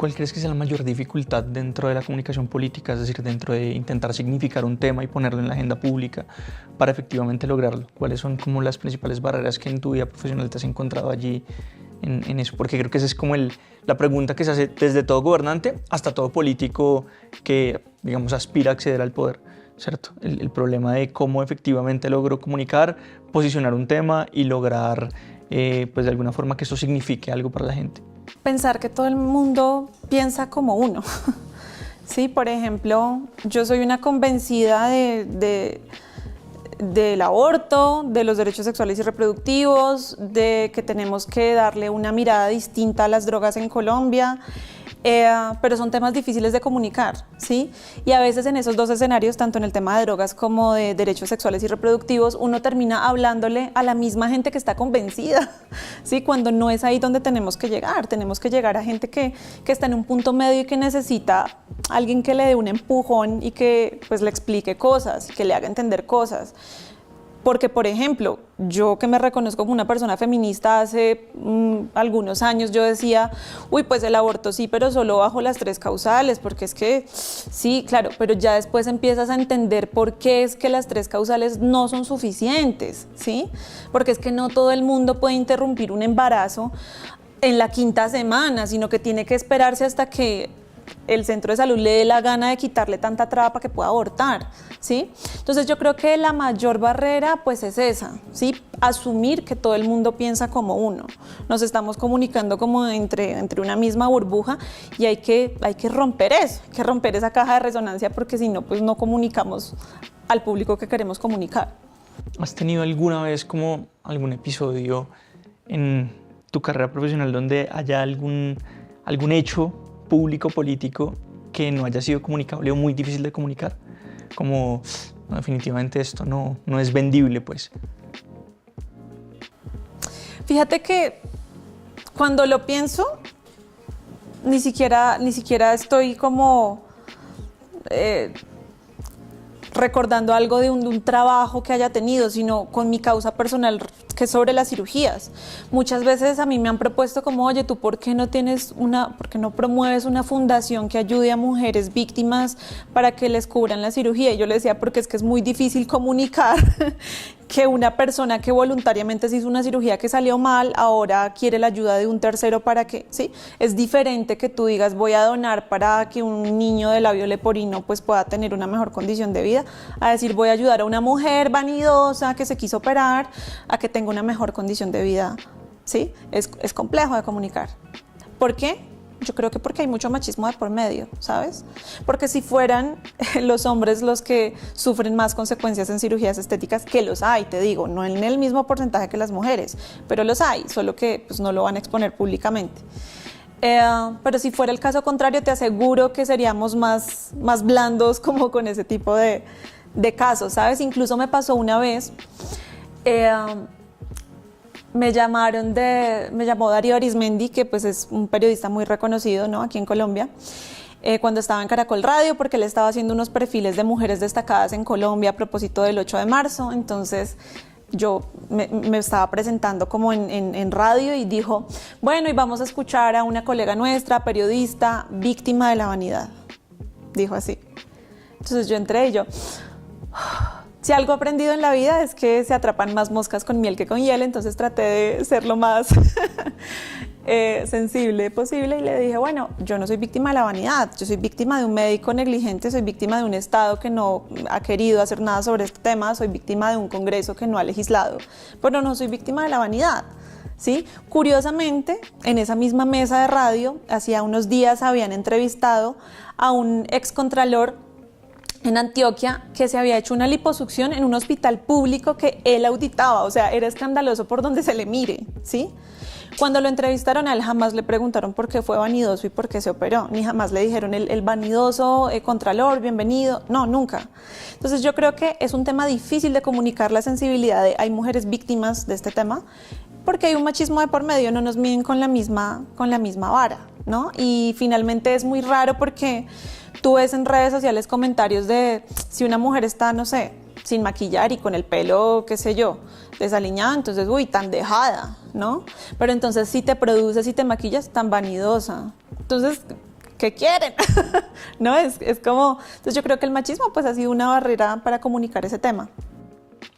¿Cuál crees que es la mayor dificultad dentro de la comunicación política, es decir, dentro de intentar significar un tema y ponerlo en la agenda pública para efectivamente lograrlo? ¿Cuáles son como las principales barreras que en tu vida profesional te has encontrado allí en eso? Porque creo que esa es como la pregunta que se hace desde todo gobernante hasta todo político que, digamos, aspira a acceder al poder, ¿cierto? El problema de cómo efectivamente logro comunicar, posicionar un tema y lograr, pues de alguna forma que eso signifique algo para la gente. Pensar que todo el mundo piensa como uno. Sí, por ejemplo, yo soy una convencida del aborto, de los derechos sexuales y reproductivos, de que tenemos que darle una mirada distinta a las drogas en Colombia, pero son temas difíciles de comunicar, ¿sí? Y a veces en esos dos escenarios, tanto en el tema de drogas como de derechos sexuales y reproductivos, uno termina hablándole a la misma gente que está convencida, ¿sí? Cuando no es ahí donde tenemos que llegar a gente que está en un punto medio y que necesita alguien que le dé un empujón y que pues le explique cosas, que le haga entender cosas. Porque, por ejemplo, yo que me reconozco como una persona feminista, hace algunos años yo decía, uy, pues el aborto sí, pero solo bajo las 3 causales, porque es que, sí, claro, pero ya después empiezas a entender por qué es que las 3 causales no son suficientes, ¿sí? Porque es que no todo el mundo puede interrumpir un embarazo en la 5ª semana, sino que tiene que esperarse hasta que el centro de salud le dé la gana de quitarle tanta traba para que pueda abortar, ¿sí? Entonces yo creo que la mayor barrera pues es esa, ¿sí? Asumir que todo el mundo piensa como uno. Nos estamos comunicando como entre una misma burbuja y hay que romper eso, hay que romper esa caja de resonancia porque si no, pues no comunicamos al público que queremos comunicar. ¿Has tenido alguna vez como algún episodio en tu carrera profesional donde haya algún hecho público, político, que no haya sido comunicable o muy difícil de comunicar? Como, no, definitivamente esto no es vendible, pues. Fíjate que cuando lo pienso, ni siquiera estoy como recordando algo de un trabajo que haya tenido, sino con mi causa personal, que es sobre las cirugías. Muchas veces a mí me han propuesto como, oye, ¿tú por qué no promueves una fundación que ayude a mujeres víctimas para que les cubran la cirugía? Y yo le decía, porque es que es muy difícil comunicar que una persona que voluntariamente se hizo una cirugía que salió mal, ahora quiere la ayuda de un tercero para que, ¿sí? Es diferente que tú digas, voy a donar para que un niño de labio leporino pues pueda tener una mejor condición de vida, a decir, voy a ayudar a una mujer vanidosa que se quiso operar a que tenga una mejor condición de vida, ¿sí? Es complejo de comunicar. ¿Por qué? Yo creo que porque hay mucho machismo de por medio, ¿sabes? Porque si fueran los hombres los que sufren más consecuencias en cirugías estéticas, que los hay, te digo, no en el mismo porcentaje que las mujeres, pero los hay, solo que pues, no lo van a exponer públicamente. Pero si fuera el caso contrario, te aseguro que seríamos más blandos como con ese tipo de casos, ¿sabes? Incluso me pasó una vez, me llamó Darío Arismendi, que pues es un periodista muy reconocido, ¿no? Aquí en Colombia, cuando estaba en Caracol Radio, porque él estaba haciendo unos perfiles de mujeres destacadas en Colombia a propósito del 8 de marzo, entonces yo me estaba presentando como en radio y dijo, bueno, y vamos a escuchar a una colega nuestra, periodista, víctima de la vanidad, dijo así. Entonces yo entré y yo... Si algo he aprendido en la vida es que se atrapan más moscas con miel que con hiel, entonces traté de ser lo más sensible posible y le dije, bueno, yo no soy víctima de la vanidad, yo soy víctima de un médico negligente, soy víctima de un Estado que no ha querido hacer nada sobre este tema, soy víctima de un Congreso que no ha legislado, pero no soy víctima de la vanidad. ¿Sí? Curiosamente, en esa misma mesa de radio, hacía unos días habían entrevistado a un excontralor en Antioquia que se había hecho una liposucción en un hospital público que él auditaba, o sea, era escandaloso por donde se le mire, ¿sí? Cuando lo entrevistaron a él jamás le preguntaron por qué fue vanidoso y por qué se operó, ni jamás le dijeron el vanidoso contralor, bienvenido, no, nunca. Entonces yo creo que es un tema difícil de comunicar la sensibilidad de hay mujeres víctimas de este tema, porque hay un machismo de por medio, no nos miden con la misma vara, ¿no? Y finalmente es muy raro porque tú ves en redes sociales comentarios de si una mujer está, no sé, sin maquillar y con el pelo, qué sé yo, desaliñado, entonces, uy, tan dejada, ¿no? Pero entonces si te produces y te maquillas, tan vanidosa. Entonces, ¿qué quieren? ¿No? Es como, entonces yo creo que el machismo pues ha sido una barrera para comunicar ese tema.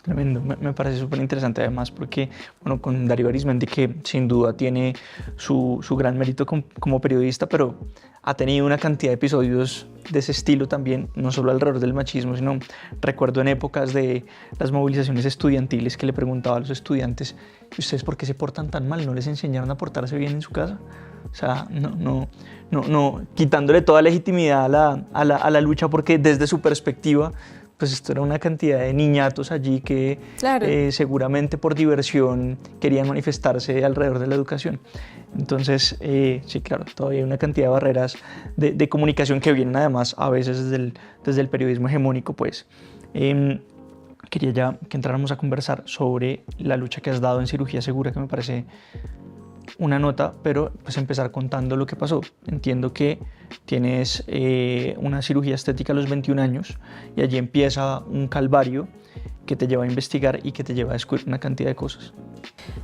Tremendo, me parece súper interesante además porque, bueno, con Darío Arizmendi, que sin duda tiene su gran mérito como periodista, pero ha tenido una cantidad de episodios de ese estilo también, no solo alrededor del machismo, sino recuerdo en épocas de las movilizaciones estudiantiles que le preguntaba a los estudiantes: ¿y ustedes por qué se portan tan mal? ¿No les enseñaron a portarse bien en su casa? O sea, no, quitándole toda legitimidad a la lucha, porque desde su perspectiva, pues esto era una cantidad de niñatos allí que Claro. seguramente por diversión querían manifestarse alrededor de la educación. Entonces, sí, claro, todavía hay una cantidad de barreras de comunicación que vienen además a veces desde el periodismo hegemónico, pues. Quería ya que entráramos a conversar sobre la lucha que has dado en Cirugía Segura, que me parece una nota, pero pues empezar contando lo que pasó. Entiendo que tienes una cirugía estética a los 21 años y allí empieza un calvario que te lleva a investigar y que te lleva a descubrir una cantidad de cosas.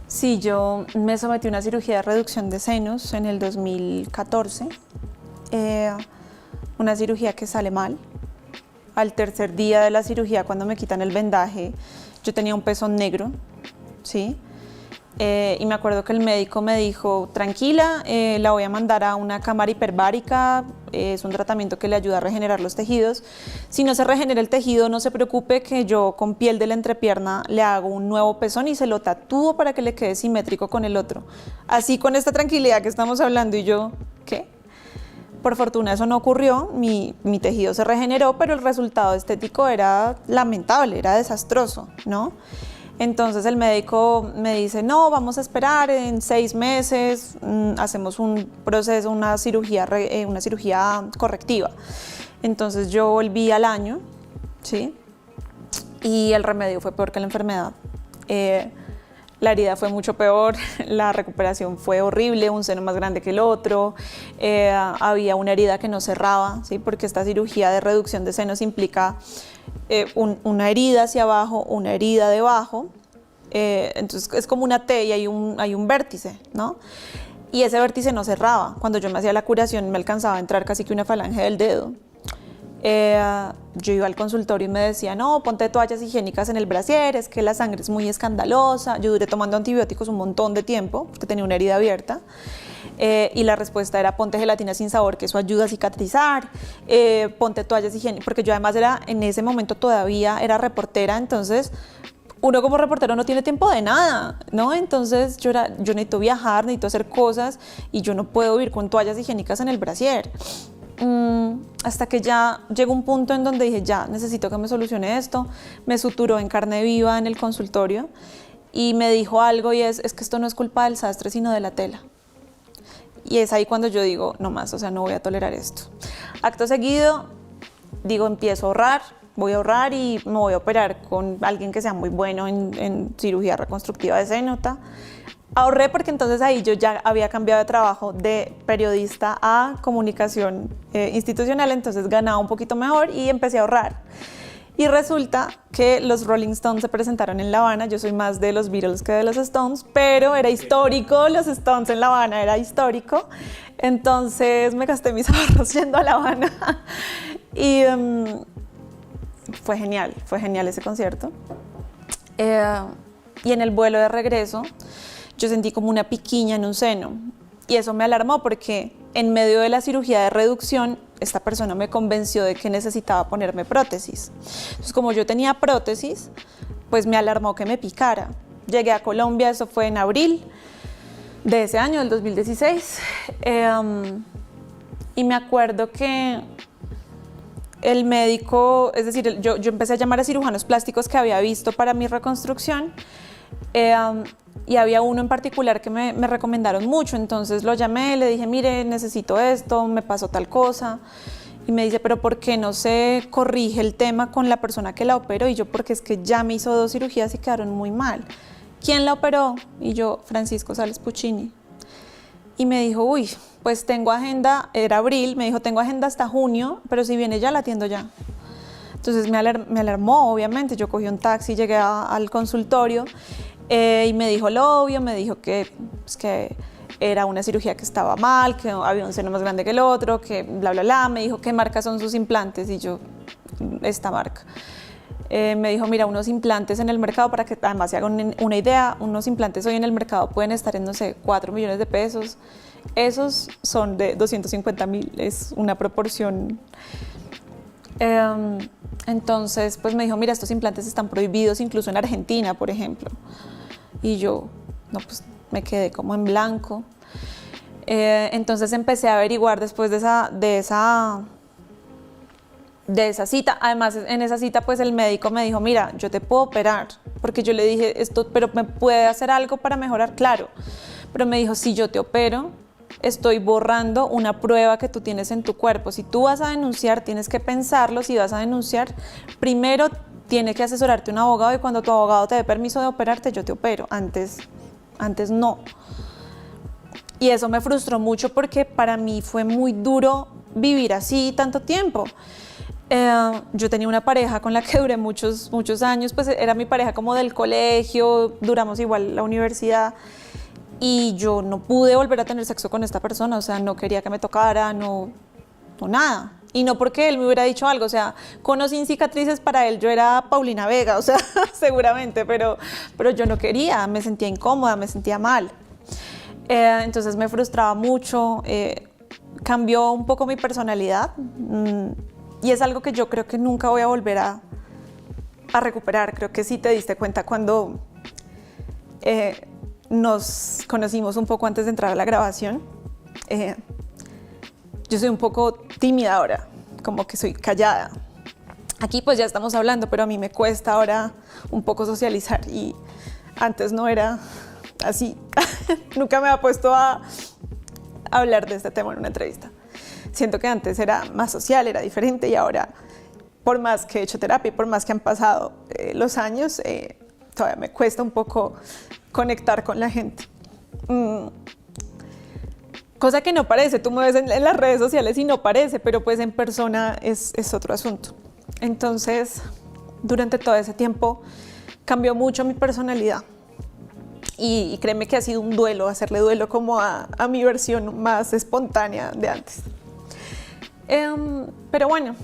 Sí, yo me sometí a una cirugía de reducción de senos en el 2014, una cirugía que sale mal. Al tercer día de la cirugía, cuando me quitan el vendaje, yo tenía un pezón negro, ¿sí? Y me acuerdo que el médico me dijo: tranquila, la voy a mandar a una cámara hiperbárica, es un tratamiento que le ayuda a regenerar los tejidos. Si no se regenera el tejido, no se preocupe, que yo con piel de la entrepierna le hago un nuevo pezón y se lo tatúo para que le quede simétrico con el otro. Así, con esta tranquilidad que estamos hablando, y yo, ¿qué? Por fortuna eso no ocurrió, mi tejido se regeneró, pero el resultado estético era lamentable, era desastroso, ¿no? Entonces el médico me dice: no, vamos a esperar, en 6 meses hacemos un proceso, una cirugía correctiva. Entonces yo volví al año, ¿sí? Y el remedio fue peor que la enfermedad. La herida fue mucho peor, la recuperación fue horrible, un seno más grande que el otro, había una herida que no cerraba, ¿sí? Porque esta cirugía de reducción de senos implica una herida hacia abajo, una herida debajo, entonces es como una T y hay un vértice, ¿no? Y ese vértice no cerraba. Cuando yo me hacía la curación me alcanzaba a entrar casi que una falange del dedo. Yo iba al consultorio y me decía: no, ponte toallas higiénicas en el brasier, es que la sangre es muy escandalosa. Yo duré tomando antibióticos un montón de tiempo porque tenía una herida abierta, y la respuesta era: ponte gelatina sin sabor, que eso ayuda a cicatrizar, ponte toallas higiénicas, porque yo además en ese momento todavía era reportera, entonces uno como reportero no tiene tiempo de nada, ¿no? Entonces yo necesito viajar, necesito hacer cosas, y yo no puedo vivir con toallas higiénicas en el brasier. Hasta que ya llegó un punto en donde dije: ya, necesito que me solucione esto. Me suturó en carne viva en el consultorio y me dijo algo, y es que esto no es culpa del sastre sino de la tela. Y es ahí cuando yo digo: no más, o sea, no voy a tolerar esto. Acto seguido, digo: empiezo a ahorrar, voy a ahorrar y me voy a operar con alguien que sea muy bueno en cirugía reconstructiva de seno. Ahorré porque entonces ahí yo ya había cambiado de trabajo de periodista a comunicación institucional, entonces ganaba un poquito mejor y empecé a ahorrar. Y resulta que los Rolling Stones se presentaron en La Habana. Yo soy más de los Beatles que de los Stones, pero era histórico, los Stones en La Habana era histórico. Entonces me gasté mis ahorros yendo a La Habana. Y fue genial ese concierto. Y en el vuelo de regreso yo sentí como una piquiña en un seno, y eso me alarmó porque en medio de la cirugía de reducción esta persona me convenció de que necesitaba ponerme prótesis. Entonces, como yo tenía prótesis, pues me alarmó que me picara. Llegué a Colombia, eso fue en abril de ese año, del 2016, y me acuerdo que el médico, es decir, yo empecé a llamar a cirujanos plásticos que había visto para mi reconstrucción, y había uno en particular que me recomendaron mucho. Entonces lo llamé, le dije: mire, necesito esto, me pasó tal cosa. Y me dice: pero ¿por qué no se corrige el tema con la persona que la operó? Y yo: porque es que ya me hizo 2 cirugías y quedaron muy mal. ¿Quién la operó? Y yo: Francisco Sales Puccini. Y me dijo: uy, pues tengo agenda, era abril, me dijo: tengo agenda hasta junio, pero si viene ya la atiendo ya. Entonces me alarmó, obviamente. Yo cogí un taxi, llegué al consultorio, y me dijo lo obvio, me dijo que era una cirugía que estaba mal, que había un seno más grande que el otro, que bla, bla, bla. Me dijo, ¿qué marca son sus implantes? Y yo, esta marca. Me dijo, mira, unos implantes en el mercado, para que además se hagan una idea, unos implantes hoy en el mercado pueden estar en, no sé, 4 millones de pesos. Esos son de 250.000, es una proporción. Entonces, pues me dijo, mira, estos implantes están prohibidos incluso en Argentina, por ejemplo. Y yo, no, pues me quedé como en blanco. Entonces empecé a averiguar después de esa cita. Además, en esa cita, pues el médico me dijo, mira, yo te puedo operar, porque yo le dije, esto, pero ¿me puede hacer algo para mejorar? Claro, pero me dijo, si yo te opero, estoy borrando una prueba que tú tienes en tu cuerpo. Si tú vas a denunciar, tienes que pensarlo. Si vas a denunciar, primero tiene que asesorarte un abogado, y cuando tu abogado te dé permiso de operarte, yo te opero. Antes no. Y eso me frustró mucho, porque para mí fue muy duro vivir así tanto tiempo. Yo tenía una pareja con la que duré muchos años, pues era mi pareja como del colegio, duramos igual la universidad, y yo no pude volver a tener sexo con esta persona. O sea, no quería que me tocara, no nada. Y no porque él me hubiera dicho algo, o sea, con o sin cicatrices, para él yo era Paulina Vega, o sea, seguramente, pero yo no quería, me sentía incómoda, me sentía mal. Entonces me frustraba mucho, cambió un poco mi personalidad, y es algo que yo creo que nunca voy a volver a recuperar. Creo que sí te diste cuenta cuando nos conocimos un poco antes de entrar a la grabación. Yo soy un poco tímida ahora, como que soy callada. Aquí pues ya estamos hablando, pero a mí me cuesta ahora un poco socializar, y antes no era así. Nunca me había puesto a hablar de este tema en una entrevista. Siento que antes era más social, era diferente, y ahora, por más que he hecho terapia y por más que han pasado los años, todavía me cuesta un poco conectar con la gente. Cosa que no parece, tú me ves en las redes sociales y no parece, pero pues en persona es otro asunto. Entonces, durante todo ese tiempo cambió mucho mi personalidad, y créeme que ha sido un duelo, hacerle duelo como a mi versión más espontánea de antes. Pero bueno,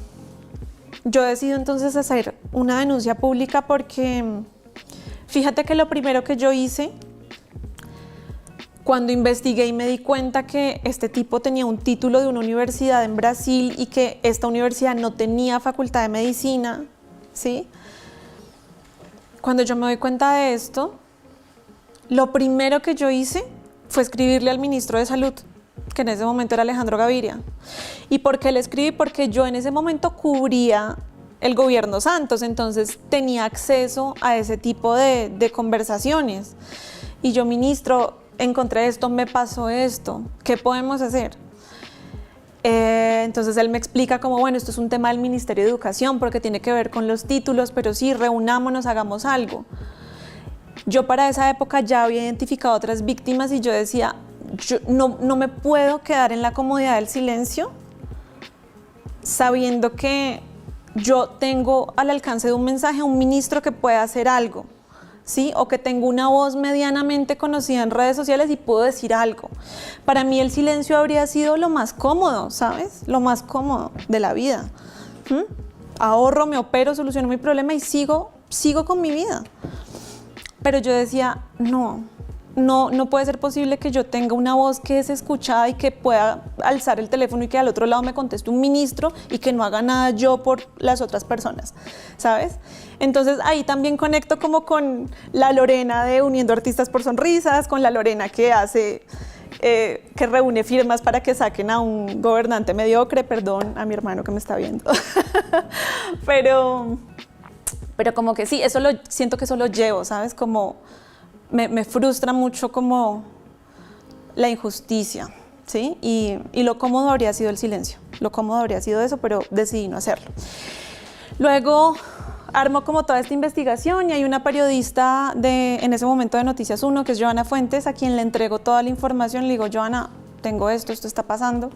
yo decido entonces hacer una denuncia pública, porque fíjate que lo primero que yo hice cuando investigué y me di cuenta que este tipo tenía un título de una universidad en Brasil y que esta universidad no tenía facultad de medicina, ¿sí? Cuando yo me doy cuenta de esto, lo primero que yo hice fue escribirle al ministro de Salud, que en ese momento era Alejandro Gaviria. ¿Y por qué le escribí? Porque yo en ese momento cubría el gobierno Santos, entonces tenía acceso a ese tipo de conversaciones. Y yo, ministro, encontré esto, me pasó esto, ¿qué podemos hacer? Entonces él me explica como, bueno, esto es un tema del Ministerio de Educación porque tiene que ver con los títulos, pero sí, reunámonos, hagamos algo. Yo para esa época ya había identificado otras víctimas y yo decía, yo no me puedo quedar en la comodidad del silencio sabiendo que yo tengo al alcance de un mensaje a un ministro que puede hacer algo, ¿sí? O que tengo una voz medianamente conocida en redes sociales y puedo decir algo. Para mí el silencio habría sido lo más cómodo, ¿sabes? Lo más cómodo de la vida. Ahorro, me opero, soluciono mi problema y sigo con mi vida. Pero yo decía, no puede ser posible que yo tenga una voz que es escuchada y que pueda alzar el teléfono y que al otro lado me conteste un ministro y que no haga nada yo por las otras personas, ¿sabes? Entonces ahí también conecto como con la Lorena de Uniendo Artistas por Sonrisas, con la Lorena que hace, que reúne firmas para que saquen a un gobernante mediocre, perdón a mi hermano que me está viendo, pero como que sí, siento que eso lo llevo, ¿sabes? Como me frustra mucho como la injusticia, ¿sí? Y lo cómodo habría sido el silencio, lo cómodo habría sido eso, pero decidí no hacerlo. Luego armo como toda esta investigación y hay una periodista en ese momento de Noticias 1, que es Joana Fuentes, a quien le entrego toda la información. Le digo, Joana, tengo esto está pasando.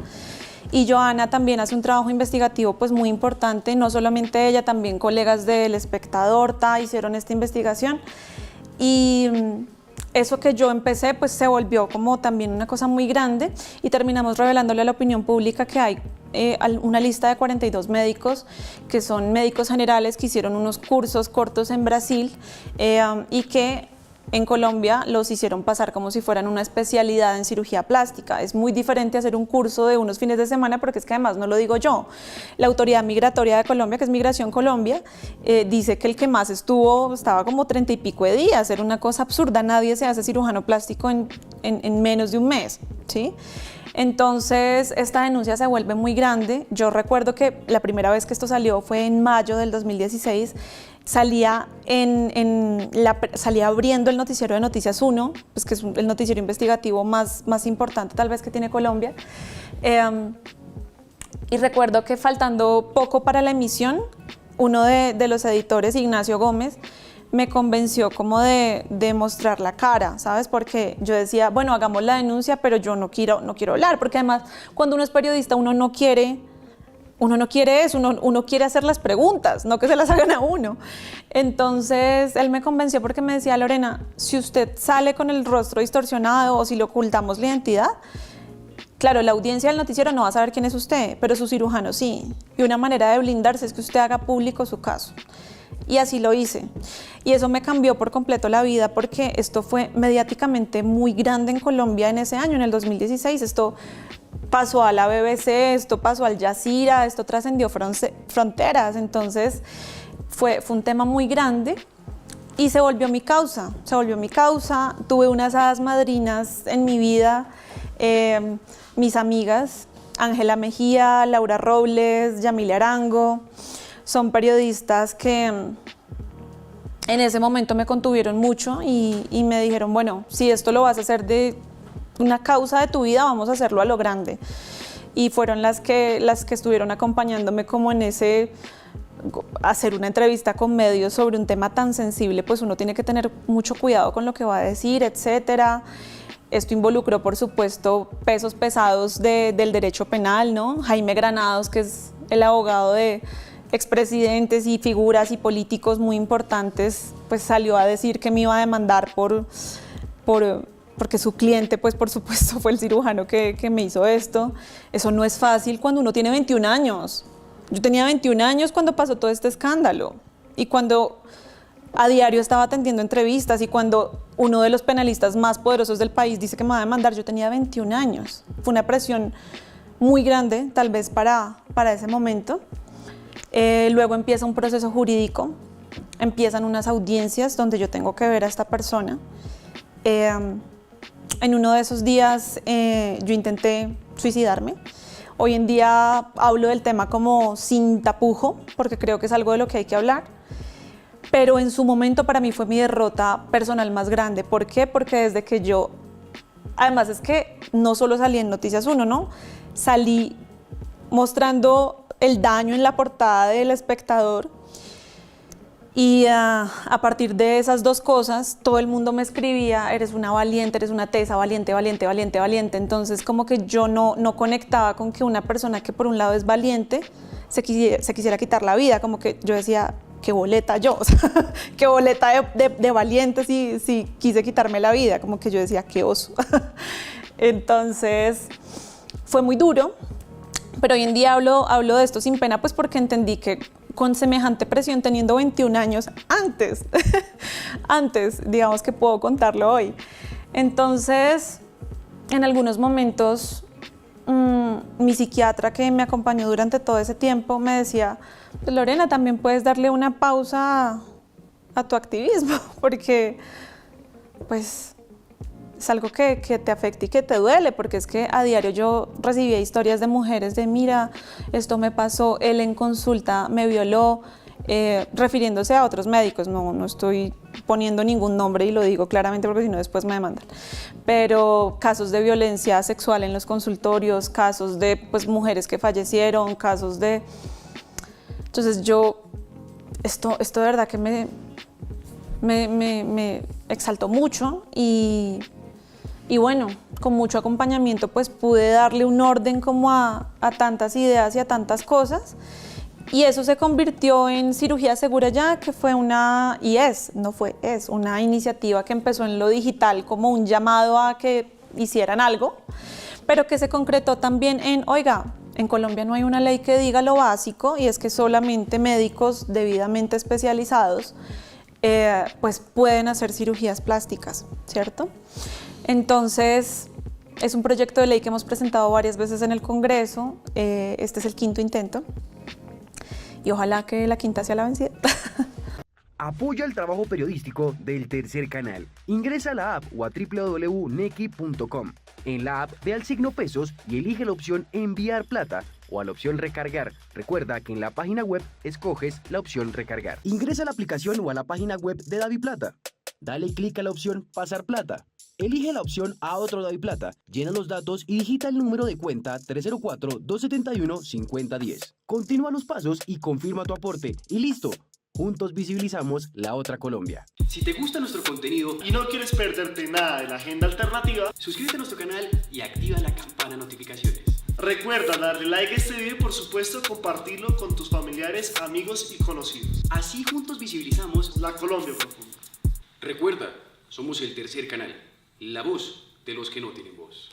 Y Joana también hace un trabajo investigativo pues muy importante, no solamente ella, también colegas del Espectador, hicieron esta investigación. Y eso que yo empecé pues se volvió como también una cosa muy grande y terminamos revelándole a la opinión pública que hay una lista de 42 médicos que son médicos generales que hicieron unos cursos cortos en Brasil y que en Colombia los hicieron pasar como si fueran una especialidad en cirugía plástica. Es muy diferente hacer un curso de unos fines de semana porque es que además no lo digo yo. La autoridad migratoria de Colombia, que es Migración Colombia, dice que el que más estaba como 30 y pico de días. Era una cosa absurda. Nadie se hace cirujano plástico en menos de un mes, ¿sí? Entonces, esta denuncia se vuelve muy grande. Yo recuerdo que la primera vez que esto salió fue en mayo del 2016. Salía abriendo el noticiero de Noticias 1, pues que es el noticiero investigativo más importante tal vez que tiene Colombia. Y recuerdo que faltando poco para la emisión, uno de los editores, Ignacio Gómez, me convenció como de mostrar la cara, ¿sabes? Porque yo decía, bueno, hagamos la denuncia, pero yo no quiero hablar, porque además cuando uno es periodista uno no quiere eso, uno quiere hacer las preguntas, no que se las hagan a uno. Entonces él me convenció porque me decía, Lorena, si usted sale con el rostro distorsionado o si le ocultamos la identidad, claro, la audiencia del noticiero no va a saber quién es usted, pero su cirujano sí. Y una manera de blindarse es que usted haga público su caso. Y así lo hice. Y eso me cambió por completo la vida porque esto fue mediáticamente muy grande en Colombia en ese año, en el 2016. Esto pasó a la BBC, esto pasó al Jazeera, esto trascendió fronteras. Entonces fue un tema muy grande y se volvió mi causa. Tuve unas hadas madrinas en mi vida, mis amigas, Ángela Mejía, Laura Robles, Yamile Arango. Son periodistas que en ese momento me contuvieron mucho y me dijeron, bueno, si esto lo vas a hacer de una causa de tu vida, vamos a hacerlo a lo grande. Y fueron las que estuvieron acompañándome como en hacer una entrevista con medios sobre un tema tan sensible, pues uno tiene que tener mucho cuidado con lo que va a decir, etcétera. Esto involucró, por supuesto, pesos pesados del derecho penal, ¿no? Jaime Granados, que es el abogado de expresidentes y figuras y políticos muy importantes, pues salió a decir que me iba a demandar porque su cliente, pues por supuesto, fue el cirujano que me hizo esto. Eso no es fácil cuando uno tiene 21 años. Yo tenía 21 años cuando pasó todo este escándalo y cuando a diario estaba atendiendo entrevistas y cuando uno de los penalistas más poderosos del país dice que me va a demandar, yo tenía 21 años. Fue una presión muy grande, tal vez para ese momento. Luego empieza un proceso jurídico, empiezan unas audiencias donde yo tengo que ver a esta persona. En uno de esos días yo intenté suicidarme. Hoy en día hablo del tema como sin tapujo, porque creo que es algo de lo que hay que hablar. Pero en su momento para mí fue mi derrota personal más grande. ¿Por qué? Porque desde que yo... Además es que no solo salí en Noticias 1, ¿no? Salí mostrando el daño en la portada del Espectador y a partir de esas dos cosas todo el mundo me escribía, eres una valiente, eres una tesa, valiente, valiente, valiente, valiente. Entonces como que yo no conectaba con que una persona que por un lado es valiente se quisiera quitar la vida, como que yo decía, qué boleta yo, o sea, qué boleta de valiente si quise quitarme la vida, como que yo decía, qué oso. Entonces fue muy duro. Pero hoy en día hablo de esto sin pena, pues porque entendí que con semejante presión, teniendo 21 años, antes, digamos que puedo contarlo hoy. Entonces, en algunos momentos, mi psiquiatra que me acompañó durante todo ese tiempo me decía, pues, Lorena, también puedes darle una pausa a tu activismo, porque pues es algo que te afecta y que te duele, porque es que a diario yo recibía historias de mujeres de mira, esto me pasó, él en consulta me violó, refiriéndose a otros médicos, no estoy poniendo ningún nombre y lo digo claramente porque si no después me demandan, pero casos de violencia sexual en los consultorios, casos de pues, mujeres que fallecieron, casos de... Entonces esto de verdad que me exaltó mucho y bueno, con mucho acompañamiento pues pude darle un orden como a tantas ideas y a tantas cosas Y eso se convirtió en Cirugía Segura Ya, que fue es una iniciativa que empezó en lo digital como un llamado a que hicieran algo, pero que se concretó también oiga, en Colombia no hay una ley que diga lo básico, y es que solamente médicos debidamente especializados pues pueden hacer cirugías plásticas, ¿cierto? Entonces, es un proyecto de ley que hemos presentado varias veces en el Congreso. Este es el 5º intento. Y ojalá que la 5ª sea la vencida. Apoya el trabajo periodístico del Tercer Canal. Ingresa a la app o a www.nequi.com. En la app ve al signo pesos y elige la opción enviar plata o a la opción recargar. Recuerda que en la página web escoges la opción recargar. Ingresa a la aplicación o a la página web de DaviPlata. Dale clic a la opción pasar plata. Elige la opción a otro DaviPlata, llena los datos y digita el número de cuenta 304-271-5010. Continúa los pasos y confirma tu aporte y listo. Juntos visibilizamos la otra Colombia. Si te gusta nuestro contenido y no quieres perderte nada de la agenda alternativa, suscríbete a nuestro canal y activa la campana de notificaciones. Recuerda darle like a este video y por supuesto compartirlo con tus familiares, amigos y conocidos. Así juntos visibilizamos la Colombia profunda. Recuerda, somos el Tercer Canal, la voz de los que no tienen voz.